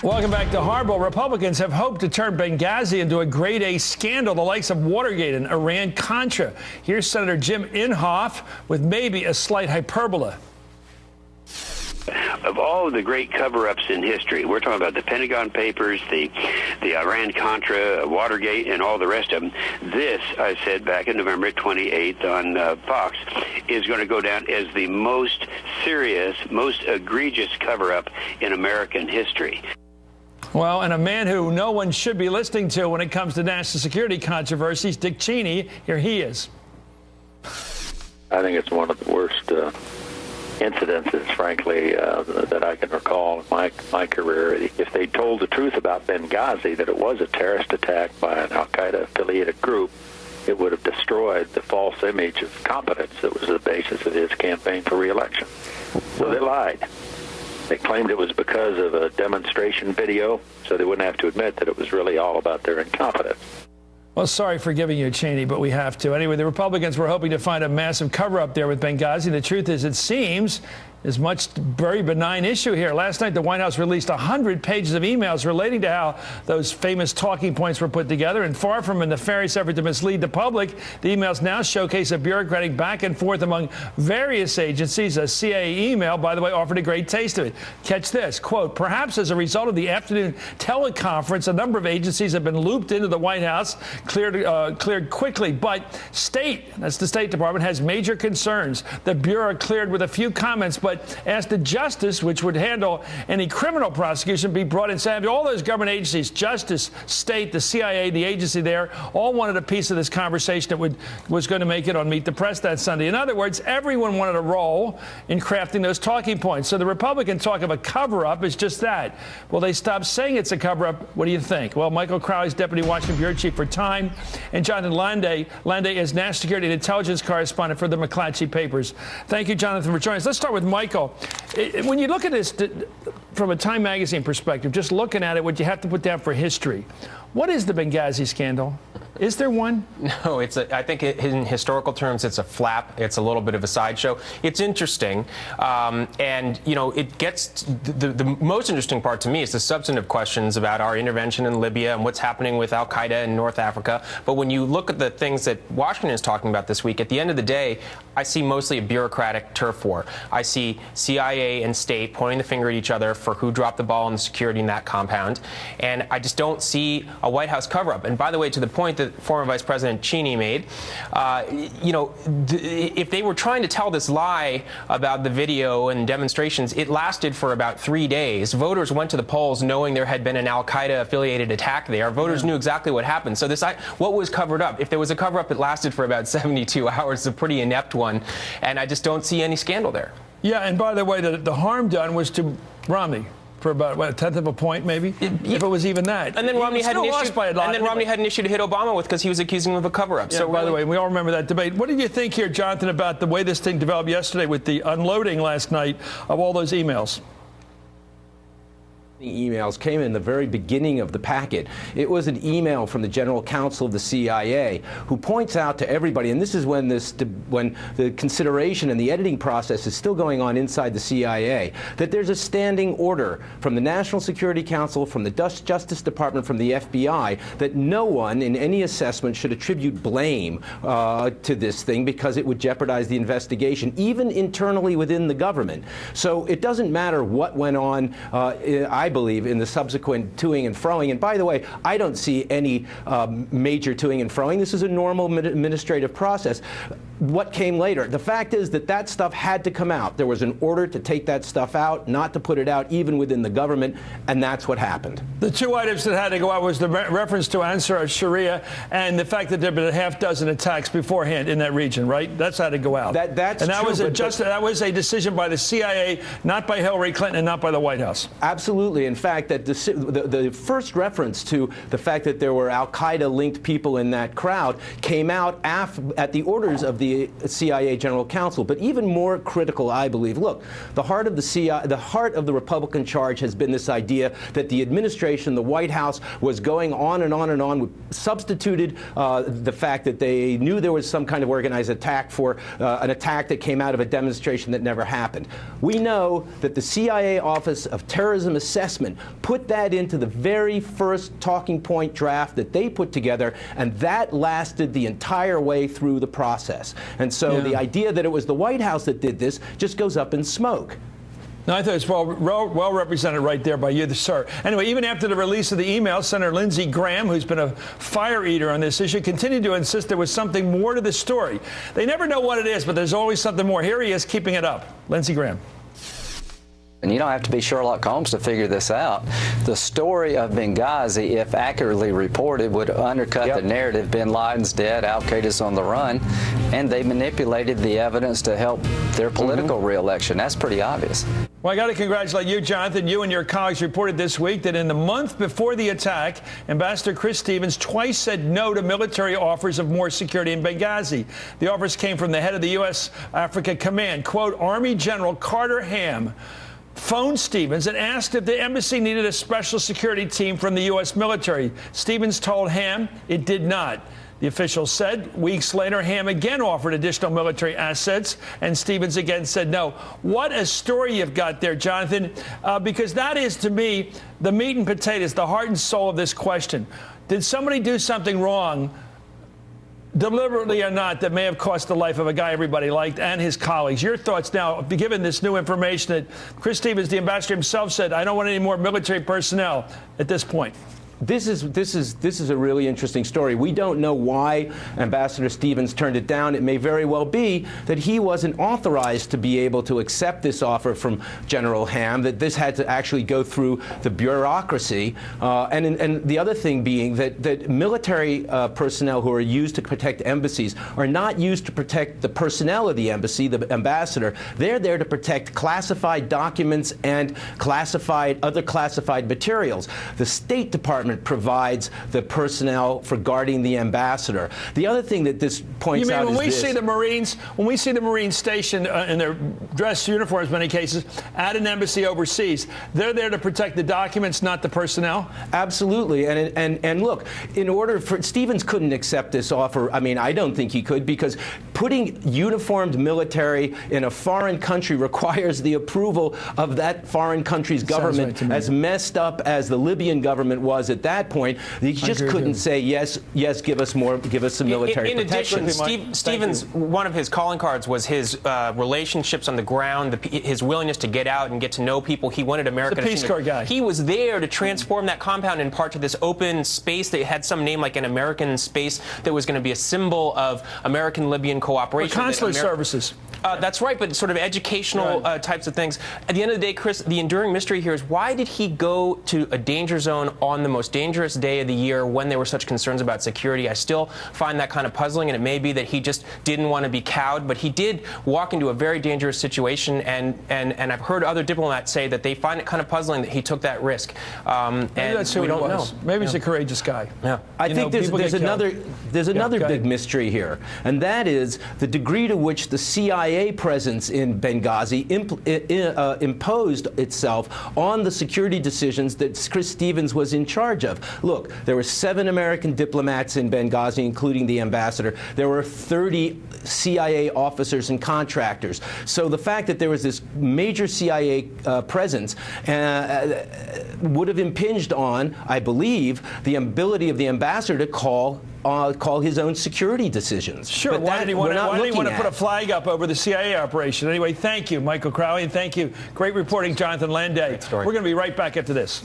Welcome back to Hardball. Republicans have hoped to turn Benghazi into a grade A scandal, the likes of Watergate and Iran-Contra. Here's Senator Jim Inhofe with maybe a slight hyperbole. Of all of the great cover-ups in history, we're talking about the Pentagon Papers, the Iran-Contra, Watergate, and all the rest of them. This, I said back in November 28th on Fox, is going to go down as the most serious, most egregious cover-up in American history. Well, and a man who no one should be listening to when it comes to national security controversies, Dick Cheney, here he is. I think it's one of the worst incidences, frankly, that I can recall in my career. If they told the truth about Benghazi, that it was a terrorist attack by an al-Qaeda-affiliated group, it would have destroyed the false image of competence that was the basis of his campaign for re-election. So they lied. They claimed it was because of a demonstration video, so they wouldn't have to admit that it was really all about their incompetence. Well, sorry for giving you, Cheney, but we have to. Anyway, the Republicans were hoping to find a massive cover-up there with Benghazi. The truth is, it seems, is much very benign issue here. Last night, the White House released 100 pages of emails relating to how those famous talking points were put together. And far from a nefarious effort to mislead the public, the emails now showcase a bureaucratic back and forth among various agencies. A CIA email, by the way, offered a great taste of it. Catch this, quote, perhaps as a result of the afternoon teleconference, a number of agencies have been looped into the White House, cleared quickly. But that's the State Department, has major concerns. The Bureau cleared with a few comments, but asked the Justice, which would handle any criminal prosecution, be brought in. So all those government agencies, Justice, State, the CIA, the agency there, all wanted a piece of this conversation that was going to make it on Meet the Press that Sunday. In other words, everyone wanted a role in crafting those talking points. So the Republican talk of a cover-up is just that. Well, they stopped saying it's a cover-up. What do you think? Well, Michael Crowley's Deputy Washington Bureau Chief for Time, and Jonathan Landay is National Security and Intelligence Correspondent for the McClatchy Papers. Thank you, Jonathan, for joining us. Let's start with Michael. When you look at this from a Time magazine perspective, just looking at it, what you have to put down for history, what is the Benghazi scandal? Is there one? No, I think in historical terms, it's a flap. It's a little bit of a sideshow. It's interesting. And, you know, it gets the most interesting part to me is the substantive questions about our intervention in Libya and what's happening with al-Qaeda in North Africa. But when you look at the things that Washington is talking about this week, at the end of the day, I see mostly a bureaucratic turf war. I see CIA and state pointing the finger at each other for who dropped the ball on the security in that compound. And I just don't see a White House cover-up. And by the way, to the point that former Vice President Cheney made, you know, if they were trying to tell this lie about the video and demonstrations, it lasted for about 3 days. Voters went to the polls knowing there had been an al-Qaeda affiliated attack there. Voters knew exactly what happened. So what was covered up? If there was a cover-up, it lasted for about 72 hours. It's a pretty inept one. And I just don't see any scandal there. Yeah, and by the way, the harm done was to Romney. For about, what, a tenth of a point, maybe? If it was even that. And then Romney had an issue to hit Obama with because he was accusing him of a cover-up. Yeah, so by the way, we all remember that debate. What did you think here, Jonathan, about the way this thing developed yesterday with the unloading last night of all those emails? The emails came in the very beginning of the packet. It was an email from the general counsel of the CIA who points out to everybody, and this is when the consideration and the editing process is still going on inside the CIA, that there's a standing order from the National Security Council, from the Justice Department, from the FBI, that no one in any assessment should attribute blame to this thing because it would jeopardize the investigation, even internally within the government. So it doesn't matter what went on, I believe, in the subsequent toing and froing. And by the way, I don't see any major toing and froing. This is a normal administrative process. What came later? The fact is that stuff had to come out. There was an order to take that stuff out, not to put it out even within the government, and that's what happened. The two items that had to go out was the reference to Ansar al-Sharia and the fact that there had been a half dozen attacks beforehand in that region, right? That's had to go out. That was a decision by the CIA, not by Hillary Clinton and not by the White House. Absolutely. In fact, that the first reference to the fact that there were al-Qaeda-linked people in that crowd came out at the orders of the the CIA general counsel. But even more critical, I believe, look, the heart of the CIA, the heart of the Republican charge has been this idea that the administration, the White House, was going on and on and on, substituted the fact that they knew there was some kind of organized attack for an attack that came out of a demonstration that never happened. We know that the CIA Office of Terrorism Assessment put that into the very first talking point draft that they put together, and that lasted the entire way through the process. And so the idea that it was the White House that did this just goes up in smoke. No, I thought it was well represented right there by you, sir. Anyway, even after the release of the email, Senator Lindsey Graham, who's been a fire eater on this issue, continued to insist there was something more to the story. They never know what it is, but there's always something more. Here he is, keeping it up. Lindsey Graham. And you don't have to be Sherlock Holmes to figure this out. The story of Benghazi, if accurately reported, would undercut the narrative. Bin Laden's dead, al-Qaeda's on the run, and they manipulated the evidence to help their political reelection. That's pretty obvious. Well, I got to congratulate you, Jonathan. You and your colleagues reported this week that in the month before the attack, Ambassador Chris Stevens twice said no to military offers of more security in Benghazi. The offers came from the head of the U.S. Africa Command. Quote, Army General Carter Ham phoned Stevens and asked if the embassy needed a special security team from the U.S. military. Stevens told Ham it did not. The official said weeks later, Ham again offered additional military assets, and Stevens again said no. What a story you've got there, Jonathan, because that is, to me, the meat and potatoes, the heart and soul of this question. Did somebody do something wrong, deliberately or not, that may have cost the life of a guy everybody liked and his colleagues? Your thoughts now, given this new information that Chris Stevens, the ambassador himself, said, I don't want any more military personnel at this point. This is a really interesting story. We don't know why Ambassador Stevens turned it down. It may very well be that he wasn't authorized to be able to accept this offer from General Ham, that this had to actually go through the bureaucracy. And the other thing being that military personnel who are used to protect embassies are not used to protect the personnel of the embassy, the ambassador. They're there to protect classified documents and other classified materials. The State Department provides the personnel for guarding the ambassador. The other thing that this points out is this. When we see the Marines stationed in their dress uniforms, in many cases, at an embassy overseas, they're there to protect the documents, not the personnel? Absolutely. And look, in order for Stevens couldn't accept this offer. I mean, I don't think he could, because putting uniformed military in a foreign country requires the approval of that foreign country's government. As messed up as the Libyan government was at that point, he just couldn't say yes, give us more, give us some military protection. In addition, Stevens, one of his calling cards was his relationships on the ground, his willingness to get out and get to know people. He wanted America to Peace Corps guy. He was there to transform that compound in part to this open space that had some name like an American space that was going to be a symbol of American-Libyan cooperation. Consular services. That's right, but sort of educational types of things. At the end of the day, Chris, the enduring mystery here is why did he go to a danger zone on the most dangerous day of the year when there were such concerns about security? I still find that kind of puzzling, and it may be that he just didn't want to be cowed, but he did walk into a very dangerous situation, and I've heard other diplomats say that they find it kind of puzzling that he took that risk. Maybe that's who we don't know. Maybe he's a courageous guy. Yeah. I think there's another big mystery here, and that is the degree to which the CIA presence in Benghazi imposed itself on the security decisions that Chris Stevens was in charge of. Look, there were 7 American diplomats in Benghazi, including the ambassador. There were 30 CIA officers and contractors. So the fact that there was this major CIA presence would have impinged on, I believe, the ability of the ambassador to call his own security decisions. Sure. But why did he want to put a flag up over the CIA operation? Anyway, thank you, Michael Crowley, and thank you. Great reporting, Jonathan Landay. We're going to be right back after this.